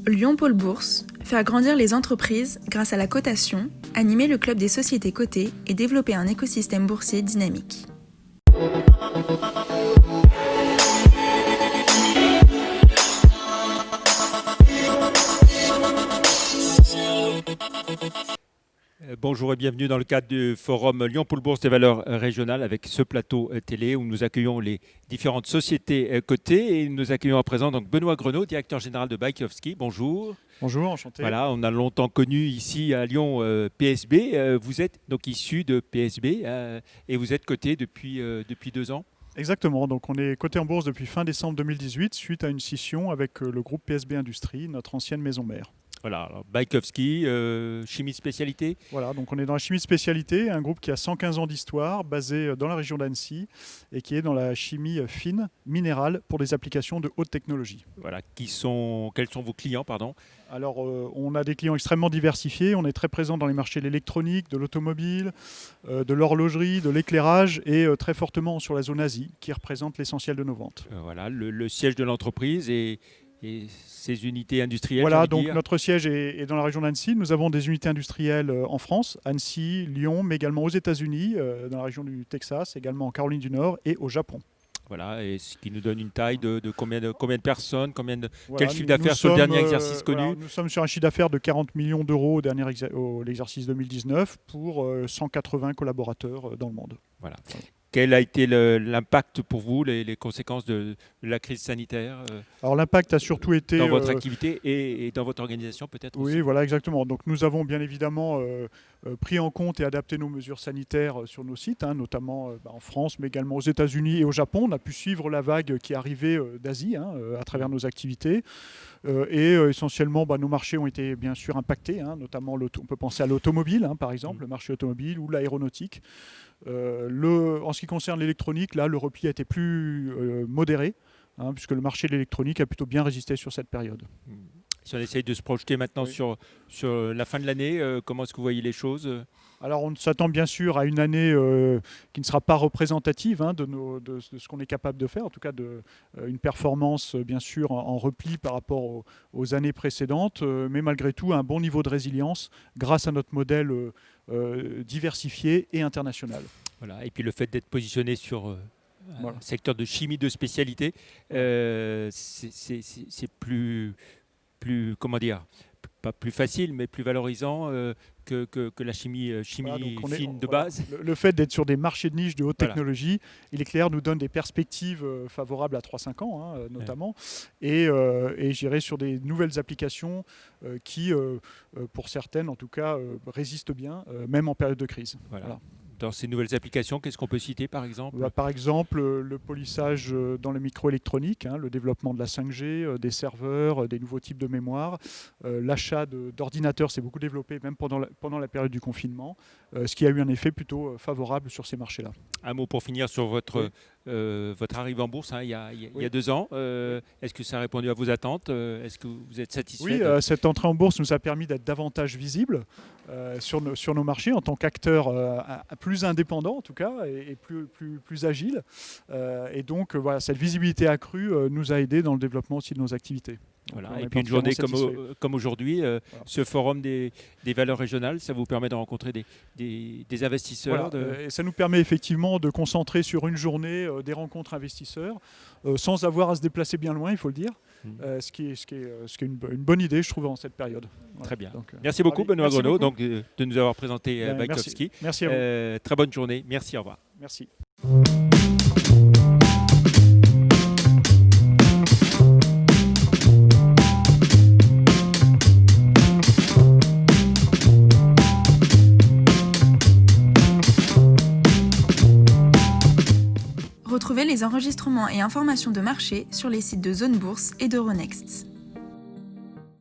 Lyon Pôle Bourse, faire grandir les entreprises grâce à la cotation, animer le club des sociétés cotées et développer un écosystème boursier dynamique. Bonjour et bienvenue dans le cadre du forum Lyon Pôle Bourse des valeurs régionales avec ce plateau télé où nous accueillons les différentes sociétés cotées et nous accueillons à présent donc Benoît Grenaud, directeur général de Bajkowski. Bonjour. Bonjour, enchanté. Voilà, on a longtemps connu ici à Lyon PSB. Vous êtes donc issu de PSB et vous êtes coté depuis 2 ans. Exactement, donc on est coté en bourse depuis fin décembre 2018 suite à une scission avec le groupe PSB Industrie, notre ancienne maison mère. Voilà, alors Bajkowski, chimie de spécialité. Voilà, donc on est dans la chimie de spécialité, un groupe qui a 115 ans d'histoire, basé dans la région d'Annecy et qui est dans la chimie fine, minérale, pour des applications de haute technologie. Voilà, quels sont vos clients, pardon? Alors, on a des clients extrêmement diversifiés, on est très présent dans les marchés de l'électronique, de l'automobile, de l'horlogerie, de l'éclairage et très fortement sur la zone Asie, qui représente l'essentiel de nos ventes. Voilà, le siège de l'entreprise et ses unités industrielles. Voilà, donc notre siège est dans la région d'Annecy. Nous avons des unités industrielles en France, Annecy, Lyon, mais également aux États-Unis, dans la région du Texas, également en Caroline du Nord et au Japon. Voilà, et ce qui nous donne une taille de combien de personnes, voilà, quel chiffre d'affaires sur le dernier exercice connu? Voilà, nous sommes sur un chiffre d'affaires de 40 millions d'euros au l'exercice 2019 pour 180 collaborateurs dans le monde. Voilà. Quel a été l'impact pour vous, les conséquences de la crise sanitaire Alors l'impact a surtout été... dans votre activité et dans votre organisation peut-être aussi. Oui, voilà, exactement. Donc nous avons bien évidemment pris en compte et adapté nos mesures sanitaires sur nos sites, notamment en France, mais également aux États-Unis et au Japon. On a pu suivre la vague qui arrivait d'Asie à travers nos activités. Et essentiellement, nos marchés ont été bien sûr impactés, notamment on peut penser à l'automobile, par exemple, le marché automobile ou l'aéronautique. En ce qui concerne l'électronique, là, le repli a été plus modéré, puisque le marché de l'électronique a plutôt bien résisté sur cette période. Si on essaye de se projeter maintenant sur la fin de l'année, comment est-ce que vous voyez les choses? Alors on s'attend bien sûr à une année qui ne sera pas représentative de ce qu'on est capable de faire, en tout cas une performance bien sûr en repli par rapport aux années précédentes, mais malgré tout un bon niveau de résilience grâce à notre modèle diversifié et international. Voilà. Et puis le fait d'être positionné sur un secteur de chimie de spécialité, c'est plus comment dire, pas plus facile, mais plus valorisant que la chimie fine de base. Le fait d'être sur des marchés de niche de haute technologie, il est clair, nous donne des perspectives favorables à 3-5 ans notamment, et je dirais sur des nouvelles applications qui, pour certaines en tout cas, résistent bien, même en période de crise. Voilà. Dans ces nouvelles applications, qu'est-ce qu'on peut citer par exemple? Par exemple, le polissage dans le microélectronique, le développement de la 5G, des serveurs, des nouveaux types de mémoire. L'achat d'ordinateurs s'est beaucoup développé même pendant la période du confinement, ce qui a eu un effet plutôt favorable sur ces marchés-là. Un mot pour finir sur votre arrivée en bourse il y a 2 ans. Est-ce que ça a répondu à vos attentes? Est-ce que vous êtes satisfait? Oui, cette entrée en bourse nous a permis d'être davantage visibles sur nos marchés en tant qu'acteurs plus indépendants en tout cas et plus agiles. Et donc voilà, cette visibilité accrue nous a aidés dans le développement aussi de nos activités. Voilà. Et puis une journée comme aujourd'hui, ce forum des valeurs régionales, ça vous permet de rencontrer des investisseurs. Voilà. Et ça nous permet effectivement de concentrer sur une journée des rencontres investisseurs sans avoir à se déplacer bien loin, il faut le dire. Ce qui est une bonne idée, je trouve, en cette période. Voilà. Très bien. Donc, merci beaucoup, Benoît Grenaud, de nous avoir présenté Bajkowski. Merci à vous. Très bonne journée. Merci, au revoir. Merci. Retrouvez les enregistrements et informations de marché sur les sites de Zone Bourse et d'Euronext.